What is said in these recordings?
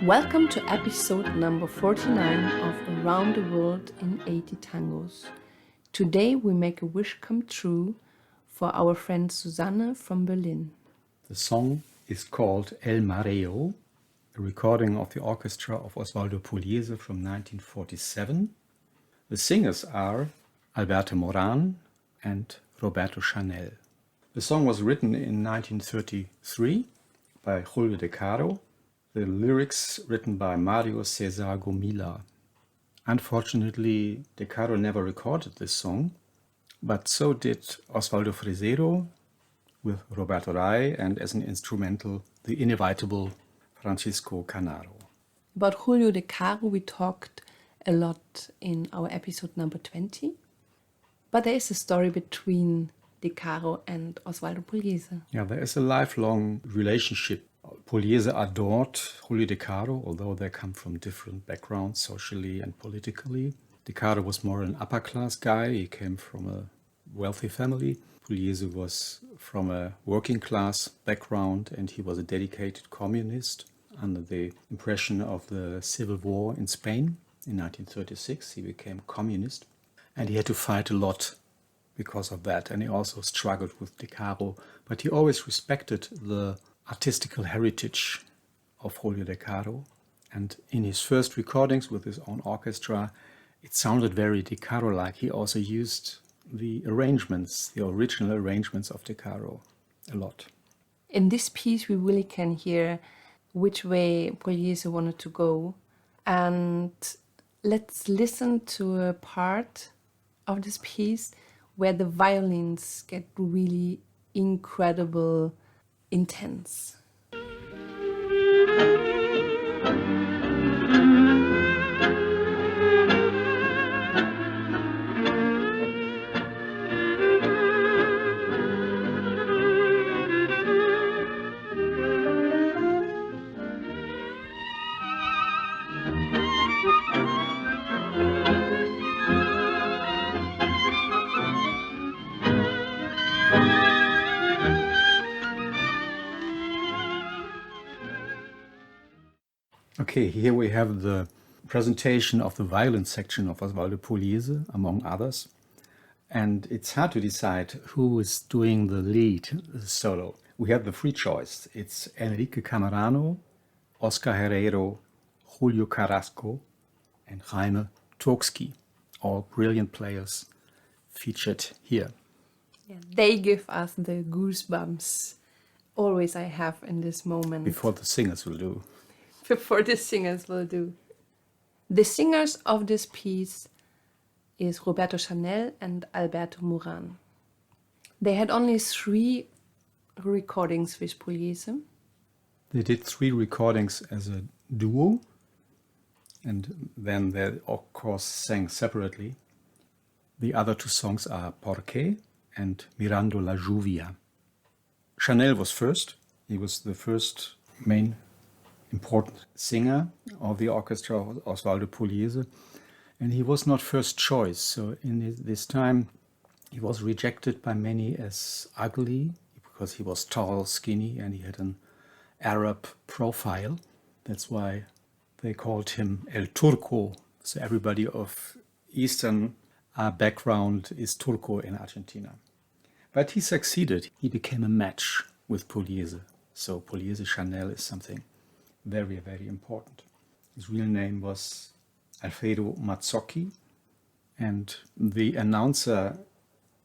Welcome to episode number 49 of Around the World in 80 Tangos. Today we make a wish come true for our friend Susanne from Berlin. The song is called El Mareo, a recording of the orchestra of Osvaldo Pugliese from 1947. The singers are Alberto Moran and Roberto Chanel. The song was written in 1933 by Julio De Caro. The lyrics written by Mario Cesar Gomila. Unfortunately, De Caro never recorded this song, but so did Osvaldo Fresero with Roberto Rai and as an instrumental, the inevitable Francisco Canaro. About Julio De Caro we talked a lot in our episode number 20, but there is a story between De Caro and Osvaldo Pugliese. Yeah, there is a lifelong relationship. Pugliese adored Julio De Caro, although they come from different backgrounds socially and politically. De Caro was more an upper-class guy. He came from a wealthy family. Pugliese was from a working-class background, and he was a dedicated communist. Under the impression of the civil war in Spain in 1936, he became communist, and he had to fight a lot because of that. And he also struggled with De Caro, but he always respected the artistical heritage of Julio De Caro. And in his first recordings with his own orchestra, it sounded very De Caro-like. He also used the arrangements, the original arrangements of De Caro a lot. In this piece we really can hear which way Pugliese wanted to go. And let's listen to a part of this piece where the violins get really incredible intense. Okay, here we have the presentation of the violin section of Osvaldo Pugliese, among others. And it's hard to decide who is doing the lead solo. We have the free choice. It's Enrique Camerano, Oscar Herrero, Julio Carrasco, and Jaime Torksky, all brilliant players featured here. Yeah, they give us the goosebumps always I have in this moment. Before the singers will do. Before the singers will do. The singers of this piece is Roberto Chanel and Alberto Moran. They had only 3 recordings with Pugliese. They did 3 recordings as a duo, and then they of course sang separately. The other 2 songs are Porque and Mirando la Lluvia. Chanel was first. He was the first main important singer of the orchestra of Osvaldo Pugliese, and he was not first choice. So in this time he was rejected by many as ugly because he was tall, skinny, and he had an Arab profile. That's why they called him El Turco. So everybody of Eastern background is Turco in Argentina. But he succeeded. He became a match with Pugliese. So Pugliese Chanel is something very, very important. His real name was Alfredo Mazzocchi, and the announcer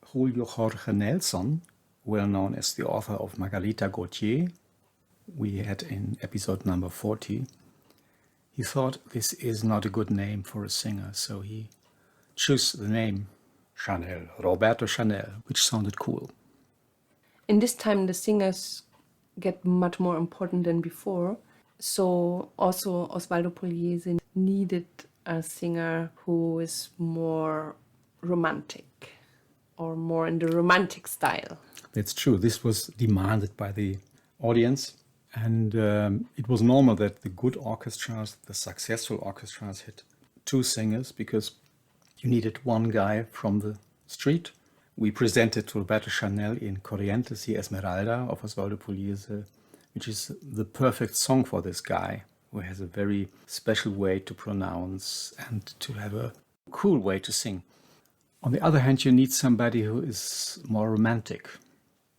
Julio Jorge Nelson, well known as the author of Margarita Gautier, we had in episode number 40, he thought this is not a good name for a singer, so he chose the name Chanel, Roberto Chanel, which sounded cool. In this time the singers get much more important than before. So also Osvaldo Pugliese needed a singer who is more romantic or more in the romantic style. That's true. This was demanded by the audience. And it was normal that the good orchestras, the successful orchestras, had 2 singers because you needed one guy from the street. We presented Roberto Chanel in Corrientes y Esmeralda of Osvaldo Pugliese, which is the perfect song for this guy. who has a very special way to pronounce and to have a cool way to sing. On the other hand, you need somebody who is more romantic.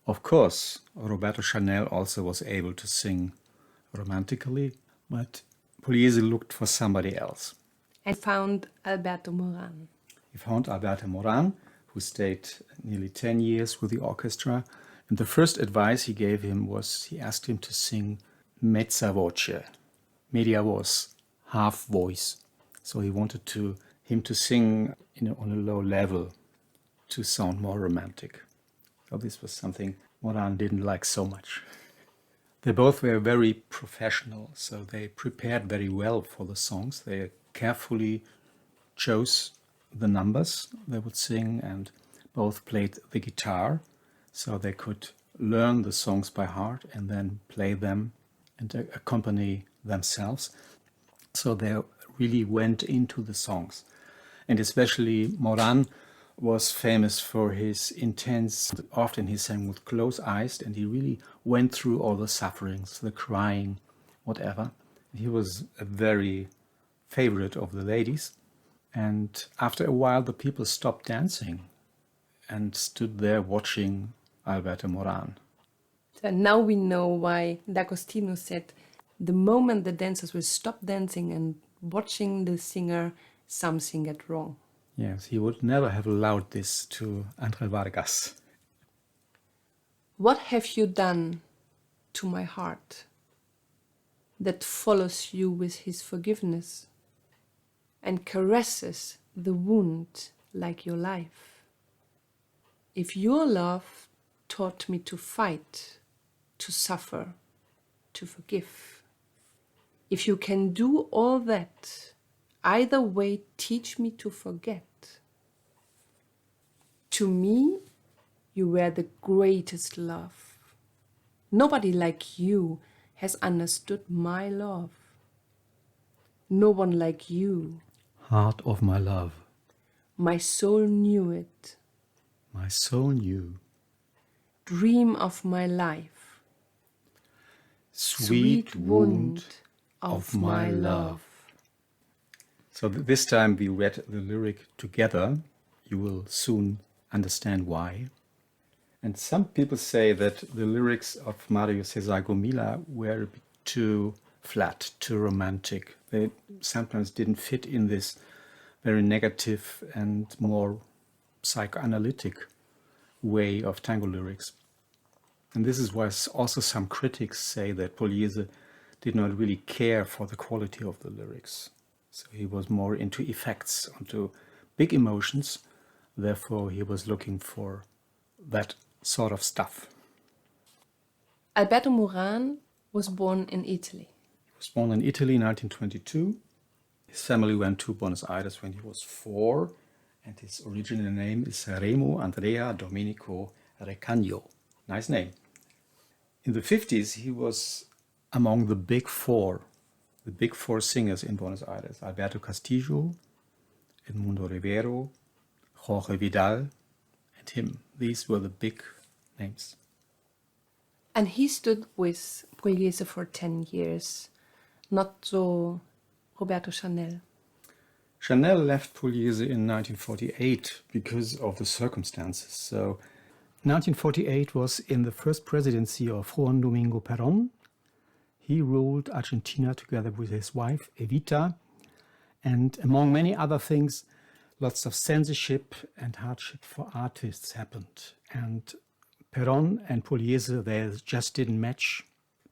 Of course, Roberto Chanel also was able to sing romantically, but Pugliese looked for somebody else. And found Alberto Moran. He found Alberto Moran, who stayed nearly 10 years with the orchestra. And the first advice he gave him was he asked him to sing mezza voce, media voce, half voice. So he wanted him to sing on a low level to sound more romantic. So this was something Moran didn't like so much. They both were very professional, so they prepared very well for the songs. They carefully chose the numbers they would sing, and both played the guitar, so they could learn the songs by heart and then play them and accompany themselves. So they really went into the songs. And especially Moran was famous for his intense, often he sang with closed eyes, and he really went through all the sufferings, the crying, whatever. He was a very favorite of the ladies. And after a while, the people stopped dancing and stood there watching Alberto Moran. So now we know why D'Agostino said the moment the dancers will stop dancing and watching the singer, something get wrong. Yes, he would never have allowed this to André Vargas. What have you done to my heart that follows you with his forgiveness and caresses the wound like your life? If your love taught me to fight, to suffer, to forgive, if you can do all that, either way, teach me to forget. To me, you were the greatest love. Nobody like you has understood my love. No one like you. Heart of my love. My soul knew it. My soul knew. Dream of my life. Sweet wound of my love. So this time we read the lyric together. You will soon understand why. And some people say that the lyrics of Mario Cesar Gomila were a bit too flat, too romantic. They sometimes didn't fit in this very negative and more psychoanalytic way of tango lyrics. And this is why also some critics say that Pugliese did not really care for the quality of the lyrics. So he was more into effects, into big emotions. Therefore, he was looking for that sort of stuff. Alberto Moran was born in Italy. He was born in Italy in 1922. His family went to Buenos Aires when he was 4, and his original name is Remo Andrea Domenico Recagno. Nice name. In the 50s, he was among the big four singers in Buenos Aires: Alberto Castillo, Edmundo Rivero, Jorge Vidal, and him. These were the big names. And he stood with Pugliese for 10 years, not so Roberto Chanel. Chanel left Pugliese in 1948 because of the circumstances. So 1948 was in the first presidency of Juan Domingo Perón. He ruled Argentina together with his wife, Evita. And among many other things, lots of censorship and hardship for artists happened. And Perón and Pugliese, they just didn't match.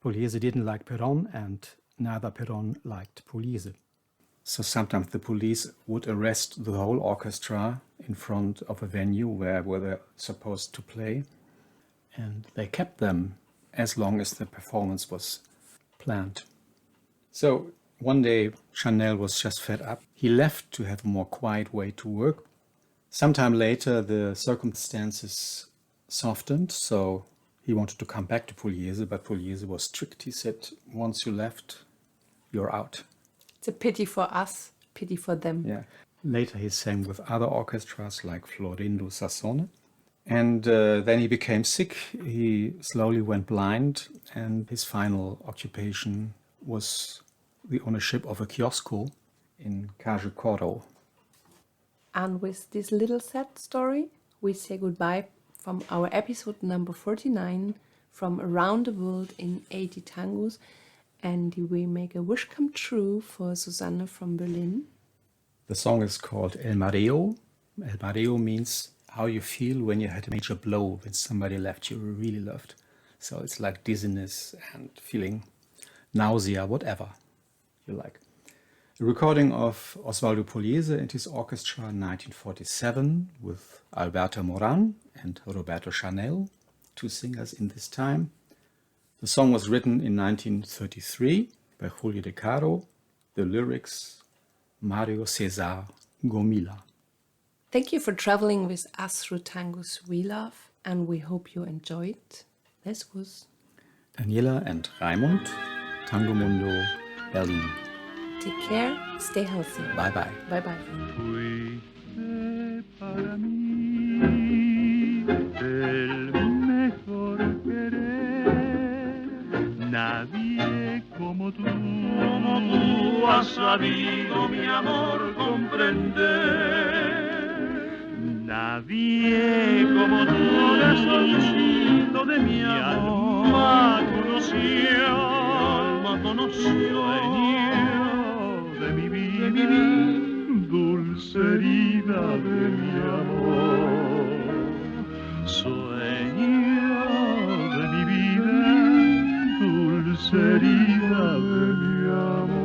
Pugliese didn't like Perón, and neither Perón liked Pugliese. So sometimes the police would arrest the whole orchestra in front of a venue where they're supposed to play. And they kept them as long as the performance was planned. So one day Chanel was just fed up. He left to have a more quiet way to work. Sometime later the circumstances softened, so he wanted to come back to Pugliese, but Pugliese was strict. He said, once you left, you're out. It's a pity for us, pity for them. Yeah. Later he sang with other orchestras like Florindo Sassone. And then he became sick. He slowly went blind, and his final occupation was the ownership of a kiosco in Coro. And with this little sad story, we say goodbye from our episode number 49 from around the world in 80 tangos, and we make a wish come true for Susanne from Berlin. The song is called El Mareo. El Mareo means how you feel when you had a major blow, when somebody left you really loved. So it's like dizziness and feeling nausea, whatever you like. A recording of Osvaldo Pugliese and his orchestra in 1947 with Alberto Moran and Roberto Chanel, two singers in this time. The song was written in 1933 by Julio De Caro. The lyrics, Mario Cesar Gomila. Thank you for traveling with us through tangos we love, and we hope you enjoyed. This was Daniela and Raimund, Tango Mundo, Berlin. Take care, stay healthy. Bye bye. Bye bye. Fuiste para mí el mejor querer. Nadie como tú has sabido mi amor comprender. Nadie como tú desconocido de mi alma conoció, de mi vida, dulce herida de mi amor. Sueño de mi vida, dulce herida de mi amor.